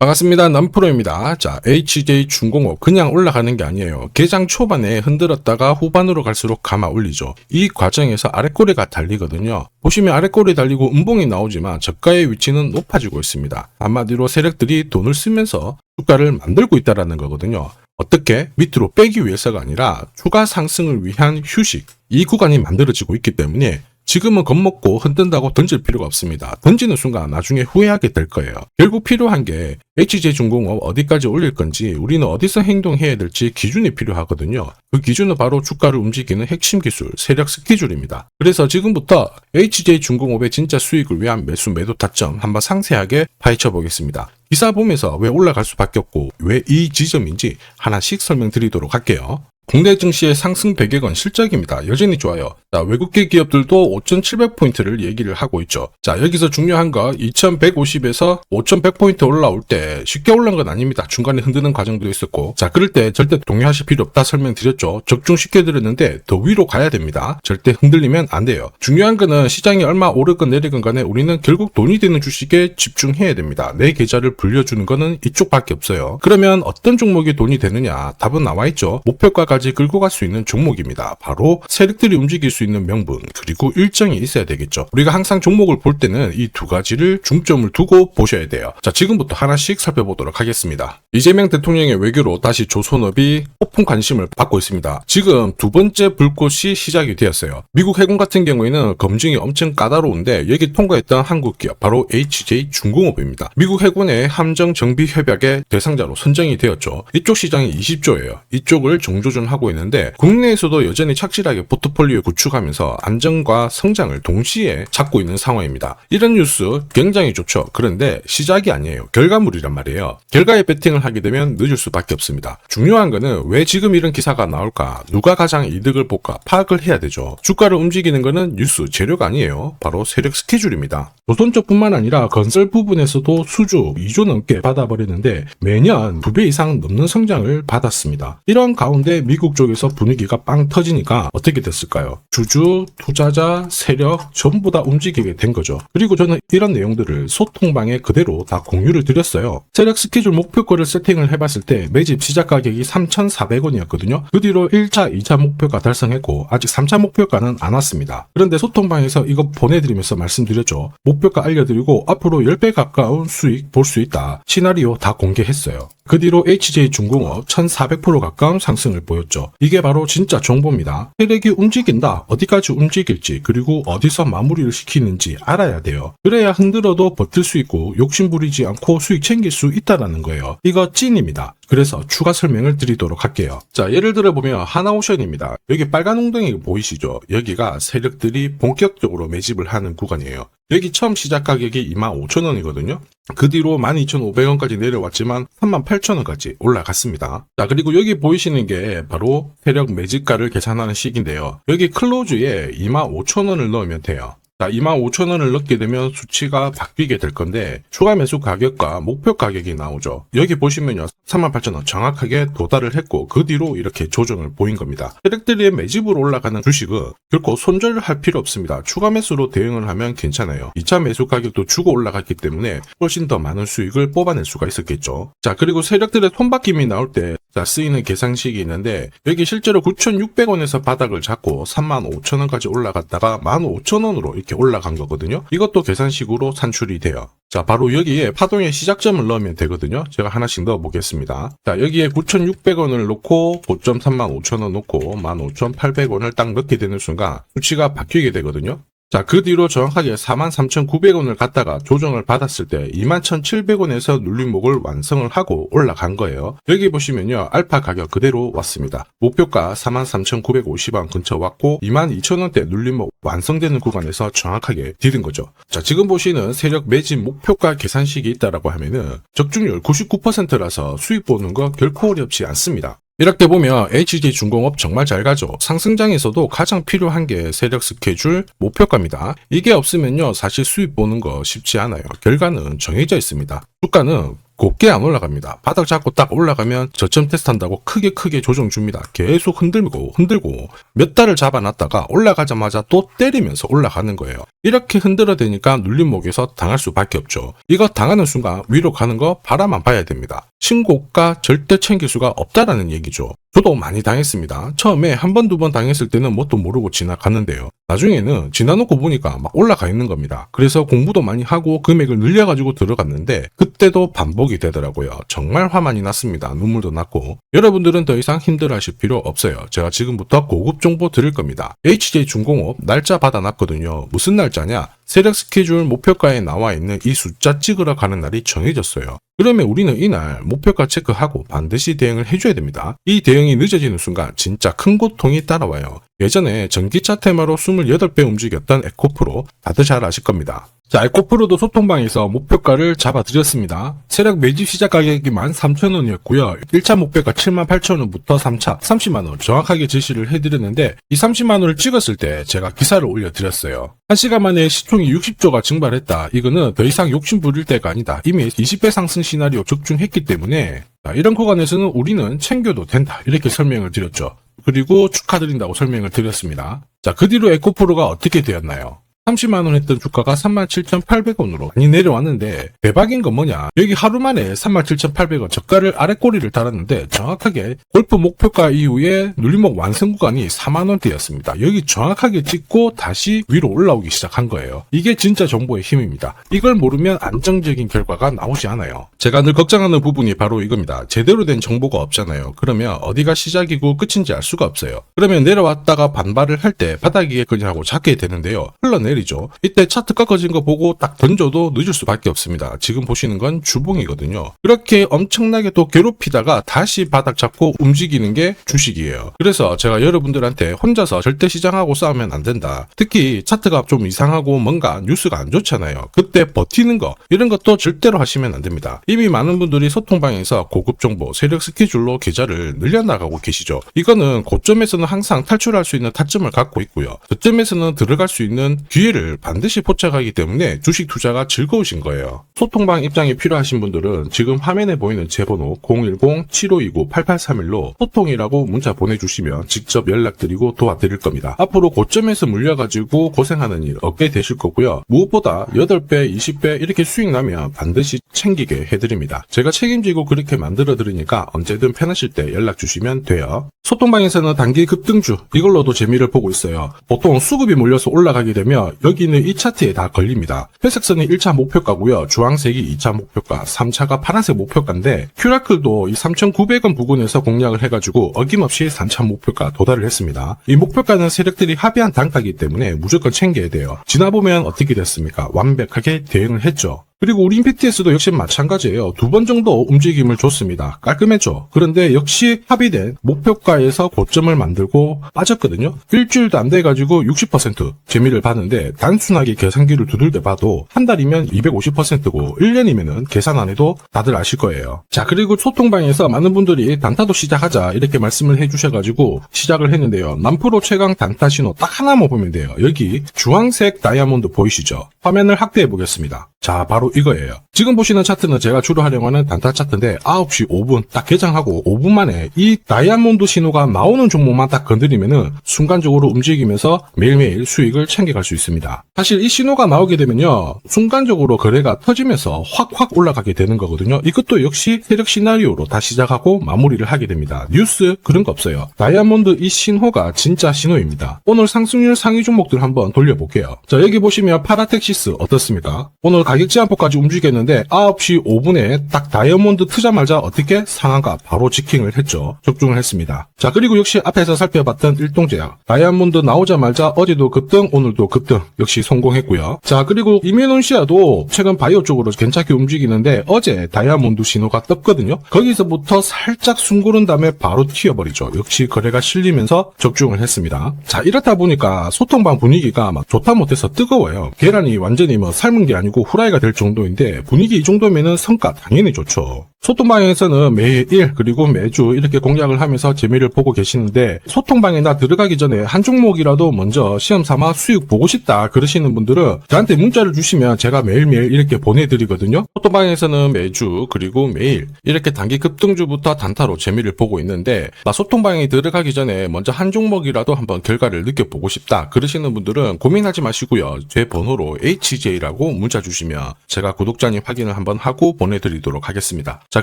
반갑습니다. 남프로입니다. 자, HJ중공업 그냥 올라가는 게 아니에요. 개장 초반에 흔들었다가 후반으로 갈수록 감아 올리죠. 이 과정에서 아랫꼬리가 달리거든요. 보시면 아랫꼬리 달리고 음봉이 나오지만 저가의 위치는 높아지고 있습니다. 한마디로 세력들이 돈을 쓰면서 주가를 만들고 있다는 거거든요. 어떻게? 밑으로 빼기 위해서가 아니라 추가 상승을 위한 휴식, 이 구간이 만들어지고 있기 때문에 지금은 겁먹고 흔든다고 던질 필요가 없습니다. 던지는 순간 나중에 후회하게 될 거예요. 결국 필요한 게 HJ중공업 어디까지 올릴 건지, 우리는 어디서 행동해야 될지 기준이 필요하거든요. 그 기준은 바로 주가를 움직이는 핵심 기술, 세력 스케줄입니다. 그래서 지금부터 HJ중공업의 진짜 수익을 위한 매수 매도 타점 한번 상세하게 파헤쳐 보겠습니다. 기사 보면서 왜 올라갈 수밖에 없고 왜 이 지점인지 하나씩 설명드리도록 할게요. 국내 증시의 상승 배경은 실적입니다. 여전히 좋아요. 자, 외국계 기업들도 5,700포인트를 얘기를 하고 있죠. 자, 여기서 중요한 거 2,150에서 5,100포인트 올라올 때 쉽게 올라온 건 아닙니다. 중간에 흔드는 과정도 있었고, 자, 그럴 때 절대 동요하실 필요 없다 설명드렸죠. 적중 쉽게 드렸는데 더 위로 가야 됩니다. 절대 흔들리면 안 돼요. 중요한 거는 시장이 얼마 오르건 내리건 간에 우리는 결국 돈이 되는 주식에 집중해야 됩니다. 내 계좌를 불려주는 거는 이쪽밖에 없어요. 그러면 어떤 종목이 돈이 되느냐? 답은 나와 있죠. 목표가까지 끌고 갈 수 있는 종목입니다. 바로 세력들이 움직일 수 있는 명분, 그리고 일정이 있어야 되겠죠. 우리가 항상 종목을 볼 때는 이 두 가지를 중점을 두고 보셔야 돼요. 자, 지금부터 하나씩 살펴보도록 하겠습니다. 이재명 대통령의 외교로 다시 조선업이 폭풍 관심을 받고 있습니다. 지금 두 번째 불꽃이 시작이 되었어요. 미국 해군 같은 경우에는 검증이 엄청 까다로운데 여기 통과했던 한국 기업 바로 HJ중공업입니다. 미국 해군의 함정 정비 협약의 대상자로 선정이 되었죠. 이쪽 시장이 20조예요. 이쪽을 정조준하고 있는데 국내에서도 여전히 착실하게 포트폴리오 구축하면서 안정과 성장을 동시에 찾고 있는 상황입니다. 이런 뉴스 굉장히 좋죠. 그런데 시작이 아니에요. 결과물이란 말이에요. 결과에 베팅을 하게 되면 늦을 수밖에 없습니다. 중요한 거는 왜 지금 이런 기사가 나올까? 누가 가장 이득을 볼까? 파악을 해야 되죠. 주가를 움직이는 거는 뉴스, 재료가 아니에요. 바로 세력 스케줄입니다. 조선 쪽뿐만 아니라 건설 부분에서도 수주 2조 넘게 받아버리는데 매년 2배 이상 넘는 성장을 받았습니다. 이런 가운데 미국 쪽에서 분위기가 빵 터지니까 어떻게 됐을까요? 주주, 투자자, 세력 전부 다 움직이게 된 거죠. 그리고 저는 이런 내용들을 소통방에 그대로 다 공유를 드렸어요. 세력 스케줄 목표가를 세팅을 해봤을 때 매집 시작 가격이 3,400원이었거든요. 그 뒤로 1차, 2차 목표가 달성했고 아직 3차 목표가는 안 왔습니다. 그런데 소통방에서 이거 보내드리면서 말씀드렸죠. 목표가 알려드리고 앞으로 10배 가까운 수익 볼 수 있다. 시나리오 다 공개했어요. 그 뒤로 HJ중공업 1,400% 가까운 상승을 보였죠. 이게 바로 진짜 정보입니다. 세력이 움직인다. 어디까지 움직일지, 그리고 어디서 마무리를 시키는지 알아야 돼요. 그래야 흔들어도 버틸 수 있고 욕심 부리지 않고 수익 챙길 수 있다는 거예요. 이거 찐입니다. 그래서 추가 설명을 드리도록 할게요. 자, 예를 들어 보면 하나오션입니다. 여기 빨간 웅덩이 보이시죠? 여기가 세력들이 본격적으로 매집을 하는 구간이에요. 여기 처음 시작 가격이 25,000원이거든요. 그 뒤로 12,500원까지 내려왔지만 38,000원까지 올라갔습니다. 자, 그리고 여기 보이시는 게 바로 세력 매집가를 계산하는 식인데요. 여기 클로즈에 25,000원을 넣으면 돼요. 자, 25,000원을 넣게 되면 수치가 바뀌게 될 건데 추가 매수 가격과 목표 가격이 나오죠. 여기 보시면요, 38,000원 정확하게 도달을 했고 그 뒤로 이렇게 조정을 보인 겁니다. 세력들이 매집으로 올라가는 주식은 결코 손절을 할 필요 없습니다. 추가 매수로 대응을 하면 괜찮아요. 2차 매수 가격도 주고 올라갔기 때문에 훨씬 더 많은 수익을 뽑아낼 수가 있었겠죠. 자, 그리고 세력들의 손바뀜이 나올 때 쓰이는 계산식이 있는데 여기 실제로 9,600원에서 바닥을 잡고 35,000원까지 올라갔다가 15,000원으로 이렇게 올라간 거거든요. 이것도 계산식으로 산출이 돼요. 자, 바로 여기에 파동의 시작점을 넣으면 되거든요. 제가 하나씩 넣어 보겠습니다. 자, 여기에 9,600원을 놓고 고점 35,000원 놓고 15,800원을 딱 넣게 되는 순간 수치가 바뀌게 되거든요. 자, 그 뒤로 정확하게 43,900원을 갖다가 조정을 받았을 때 21,700원에서 눌림목을 완성을 하고 올라간 거예요. 여기 보시면요, 알파 가격 그대로 왔습니다. 목표가 43,950원 근처 왔고 22,000원대 눌림목 완성되는 구간에서 정확하게 디딘 거죠. 자, 지금 보시는 세력 매집 목표가 계산식이 있다라고 하면은 적중률 99%라서 수익 보는 거 결코 어렵지 않습니다. 이렇게 보면 HJ중공업 정말 잘 가죠. 상승장에서도 가장 필요한 게 세력 스케줄, 목표가입니다. 이게 없으면요, 사실 수익 보는 거 쉽지 않아요. 결과는 정해져 있습니다. 주가는 곱게 안 올라갑니다. 바닥 잡고 딱 올라가면 저점 테스트한다고 크게 조정 줍니다. 계속 흔들고 몇 달을 잡아놨다가 올라가자마자 또 때리면서 올라가는 거예요. 이렇게 흔들어대니까 눌림목에서 당할 수밖에 없죠. 이거 당하는 순간 위로 가는 거 바라만 봐야 됩니다. 신고가 절대 챙길 수가 없다라는 얘기죠. 저도 많이 당했습니다. 처음에 한 번, 두 번 당했을 때는 뭣도 모르고 지나갔는데요. 나중에는 지나놓고 보니까 막 올라가 있는 겁니다. 그래서 공부도 많이 하고 금액을 늘려가지고 들어갔는데 그때도 반복이 되더라고요. 정말 화만이 났습니다. 눈물도 났고. 여러분들은 더 이상 힘들어하실 필요 없어요. 제가 지금부터 고급 정보 드릴 겁니다. HJ중공업 날짜 받아놨거든요. 무슨 날짜냐? 세력 스케줄 목표가에 나와 있는 이 숫자 찍으러 가는 날이 정해졌어요. 그러면 우리는 이날 목표가 체크하고 반드시 대응을 해줘야 됩니다. 이 대응이 늦어지는 순간 진짜 큰 고통이 따라와요. 예전에 전기차 테마로 28배 움직였던 에코프로 다들 잘 아실 겁니다. 자, 에코프로도 소통방에서 목표가를 잡아드렸습니다. 세력 매집 시작 가격이 13,000원이었고요. 1차 목표가 78,000원부터 3차 30만원 정확하게 제시를 해드렸는데 이 30만원을 찍었을 때 제가 기사를 올려드렸어요. 1시간 만에 시총이 60조가 증발했다. 이거는 더 이상 욕심 부릴 때가 아니다. 이미 20배 상승 시나리오 적중했기 때문에 이런 구간에서는 우리는 챙겨도 된다. 이렇게 설명을 드렸죠. 그리고 축하드린다고 설명을 드렸습니다. 자, 그 뒤로 에코프로가 어떻게 되었나요? 30만원 했던 주가가 37,800원으로 많이 내려왔는데 대박인 건 뭐냐, 여기 하루 만에 37,800원 저가를 아래꼬리를 달았는데 정확하게 골프 목표가 이후에 눌림목 완성 구간이 4만원대였습니다. 여기 정확하게 찍고 다시 위로 올라오기 시작한 거예요. 이게 진짜 정보의 힘입니다. 이걸 모르면 안정적인 결과가 나오지 않아요. 제가 늘 걱정하는 부분이 바로 이겁니다. 제대로 된 정보가 없잖아요. 그러면 어디가 시작이고 끝인지 알 수가 없어요. 그러면 내려왔다가 반발을 할 때 바닥이에 그냥 하고 잡게 되는데요. 흘러내리죠. 이때 차트 꺾어진 거 보고 딱 던져도 늦을 수밖에 없습니다. 지금 보시는 건 주봉이거든요. 그렇게 엄청나게 또 괴롭히다가 다시 바닥 잡고 움직이는 게 주식이에요. 그래서 제가 여러분들한테 혼자서 절대 시장하고 싸우면 안 된다. 특히 차트가 좀 이상하고 뭔가 뉴스가 안 좋잖아요. 그때 버티는 거 이런 것도 절대로 하시면 안 됩니다. 이미 많은 분들이 소통방에서 고급 정보 세력 스케줄로 계좌를 늘려나가고 계시죠. 이거는 고점에서는 항상 탈출할 수 있는 타점을 갖고 있고요. 저점에서는 들어갈 수 있는 기회를 반드시 포착하기 때문에 주식 투자가 즐거우신 거예요. 소통방 입장이 필요하신 분들은 지금 화면에 보이는 제 번호 010-7529-8831로 소통이라고 문자 보내주시면 직접 연락드리고 도와드릴 겁니다. 앞으로 고점에서 물려가지고 고생하는 일 없게 되실 거고요. 무엇보다 8배, 20배 이렇게 수익 나면 반드시 챙기게 해드립니다. 제가 책임지고 그렇게 만들어 드리니까 언제든 편하실 때 연락 주시면 돼요. 소통방에서는 단기 급등주 이걸로도 재미를 보고 있어요. 보통 수급이 몰려서 올라가게 되면 여기는 이 차트에 다 걸립니다. 회색선이 1차 목표가고요. 주황색이 2차 목표가, 3차가 파란색 목표가인데 큐라클도 이 3,900원 부근에서 공략을 해가지고 어김없이 3차 목표가 도달을 했습니다. 이 목표가는 세력들이 합의한 단가이기 때문에 무조건 챙겨야 돼요. 지나보면 어떻게 됐습니까? 완벽하게 대응을 했죠. 그리고 우리 임팩트에서도 역시 마찬가지예요. 2번 정도 움직임을 줬습니다. 깔끔했죠. 그런데 역시 합의된 목표가에서 고점을 만들고 빠졌거든요. 일주일도 안 돼가지고 60% 재미를 봤는데 단순하게 계산기를 두들겨 봐도 한 달이면 250%고 1년이면은 계산 안 해도 다들 아실 거예요. 자, 그리고 소통방에서 많은 분들이 단타도 시작하자 이렇게 말씀을 해주셔가지고 시작을 했는데요. 남프로 최강 단타 신호 딱 하나만 보면 돼요. 여기 주황색 다이아몬드 보이시죠? 화면을 확대해 보겠습니다. 자, 바로 이거예요. 지금 보시는 차트는 제가 주로 활용하는 단타 차트인데 9시 5분 딱 개장하고 5분 만에 이 다이아몬드 신호가 나오는 종목만 딱 건드리면은 순간적으로 움직이면서 매일매일 수익을 챙겨갈 수 있습니다. 사실 이 신호가 나오게 되면요, 순간적으로 거래가 터지면서 확 올라가게 되는 거거든요. 이것도 역시 세력 시나리오로 다 시작하고 마무리를 하게 됩니다. 뉴스 그런 거 없어요. 다이아몬드 이 신호가 진짜 신호입니다. 오늘 상승률 상위 종목들 한번 돌려볼게요. 자, 여기 보시면 파라텍시스 어떻습니까? 오늘 가격 제한폭까지 움직였는데 9시 5분에 딱 다이아몬드 트자마자 어떻게 상한가 바로 지킹을 했죠. 적중을 했습니다. 자, 그리고 역시 앞에서 살펴봤던 일동제약 다이아몬드 나오자마자 어제도 급등 오늘도 급등 역시 성공했고요. 자, 그리고 이뮤논시아도 최근 바이오 쪽으로 괜찮게 움직이는데 어제 다이아몬드 신호가 떴거든요. 거기서부터 살짝 숨고른 다음에 바로 튀어버리죠. 역시 거래가 실리면서 적중을 했습니다. 자, 이렇다 보니까 소통방 분위기가 막 좋다 못해서 뜨거워요. 계란이 완전히 삶은 게 아니고 후라이가 될 정도인데 분위기 이 정도면은 성과 당연히 좋죠. 소통방에서는 매일 그리고 매주 이렇게 공략을 하면서 재미를 보고 계시는데, 소통방에나 들어가기 전에 한 종목이라도 먼저 시험 삼아 수익 보고 싶다 그러시는 분들은 저한테 문자를 주시면 제가 매일매일 이렇게 보내드리거든요. 소통방에서는 매주 그리고 매일 이렇게 단기 급등주부터 단타로 재미를 보고 있는데, 나 소통방에 들어가기 전에 먼저 한 종목이라도 한번 결과를 느껴보고 싶다 그러시는 분들은 고민하지 마시고요. 제 번호로 HJ라고 문자 주시면 제가 구독자님 확인을 한번 하고 보내드리도록 하겠습니다. 자,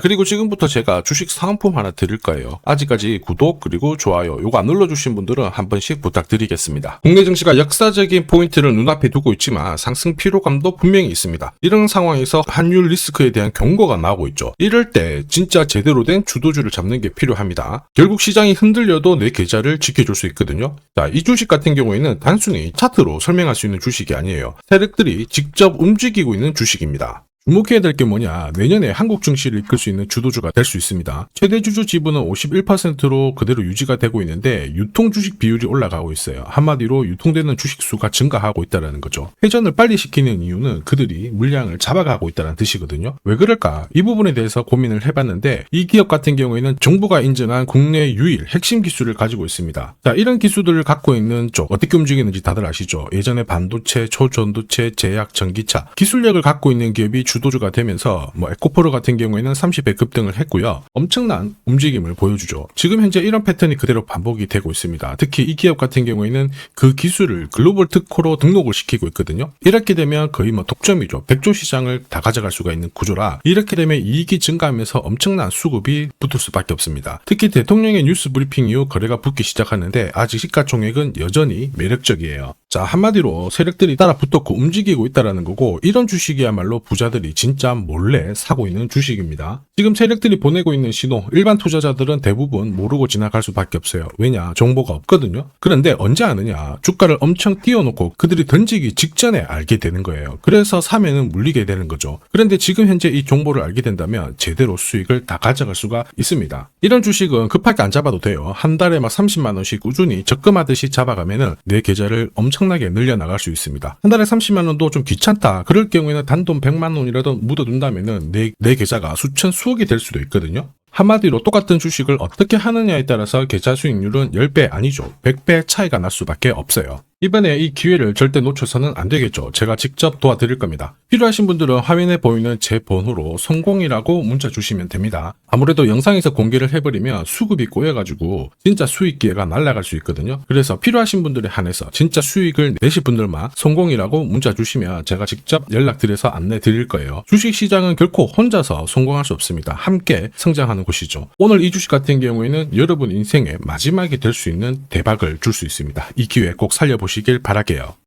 그리고 지금부터 제가 주식 사은품 하나 드릴 거예요. 아직까지 구독 그리고 좋아요 요거 안 눌러주신 분들은 한 번씩 부탁드리겠습니다. 국내 증시가 역사적인 포인트를 눈앞에 두고 있지만 상승 피로감도 분명히 있습니다. 이런 상황에서 환율 리스크에 대한 경고가 나오고 있죠. 이럴 때 진짜 제대로 된 주도주를 잡는 게 필요합니다. 결국 시장이 흔들려도 내 계좌를 지켜줄 수 있거든요. 자, 이 주식 같은 경우에는 단순히 차트로 설명할 수 있는 주식이 아니에요. 세력들이 직접 움직이고 있는 주식입니다. 주목해야 될 게 뭐냐, 내년에 한국 증시를 이끌 수 있는 주도주가 될 수 있습니다. 최대 주주 지분은 51%로 그대로 유지가 되고 있는데 유통 주식 비율이 올라가고 있어요. 한마디로 유통되는 주식 수가 증가하고 있다는 거죠. 회전을 빨리 시키는 이유는 그들이 물량을 잡아가고 있다는 뜻이거든요. 왜 그럴까? 이 부분에 대해서 고민을 해봤는데, 이 기업 같은 경우에는 정부가 인정한 국내 유일 핵심 기술을 가지고 있습니다. 자, 이런 기술들을 갖고 있는 쪽 어떻게 움직이는지 다들 아시죠? 예전에 반도체, 초전도체, 제약, 전기차 기술력을 갖고 있는 기업이 주도주가 되면서 에코프로 같은 경우에는 30배 급등을 했고요. 엄청난 움직임을 보여주죠. 지금 현재 이런 패턴이 그대로 반복이 되고 있습니다. 특히 이 기업 같은 경우에는 그 기술을 글로벌 특허로 등록을 시키고 있거든요. 이렇게 되면 거의 독점이죠. 100조 시장을 다 가져갈 수가 있는 구조라, 이렇게 되면 이익이 증가하면서 엄청난 수급이 붙을 수밖에 없습니다. 특히 대통령의 뉴스 브리핑 이후 거래가 붙기 시작하는데 아직 시가총액은 여전히 매력적이에요. 자, 한마디로 세력들이 따라 붙었고 움직이고 있다는 거고, 이런 주식이야말로 부자들이 진짜 몰래 사고 있는 주식입니다. 지금 세력들이 보내고 있는 신호, 일반 투자자들은 대부분 모르고 지나갈 수밖에 없어요. 왜냐? 정보가 없거든요. 그런데 언제 아느냐? 주가를 엄청 띄워놓고 그들이 던지기 직전에 알게 되는 거예요. 그래서 사면은 물리게 되는 거죠. 그런데 지금 현재 이 정보를 알게 된다면 제대로 수익을 다 가져갈 수가 있습니다. 이런 주식은 급하게 안 잡아도 돼요. 한 달에 30만 원씩 꾸준히 적금하듯이 잡아가면은 내 계좌를 엄청나게 늘려나갈 수 있습니다. 한 달에 30만 원도 좀 귀찮다 그럴 경우에는 단돈 100만 원이라도 묻어둔다면은 내 계좌가 수천 수억이 될 수도 있거든요. 한마디로 똑같은 주식을 어떻게 하느냐에 따라서 계좌 수익률은 10배 아니죠. 100배 차이가 날 수밖에 없어요. 이번에 이 기회를 절대 놓쳐서는 안 되겠죠. 제가 직접 도와드릴 겁니다. 필요하신 분들은 화면에 보이는 제 번호로 성공이라고 문자 주시면 됩니다. 아무래도 영상에서 공개를 해버리면 수급이 꼬여가지고 진짜 수익 기회가 날아갈 수 있거든요. 그래서 필요하신 분들에 한해서 진짜 수익을 내실 분들만 성공이라고 문자 주시면 제가 직접 연락드려서 안내 드릴 거예요. 주식시장은 결코 혼자서 성공할 수 없습니다. 함께 성장하는 곳이죠. 오늘 이 주식 같은 경우에는 여러분 인생의 마지막이 될 수 있는 대박을 줄 수 있습니다. 이 기회 꼭 살려보시길 바랄게요.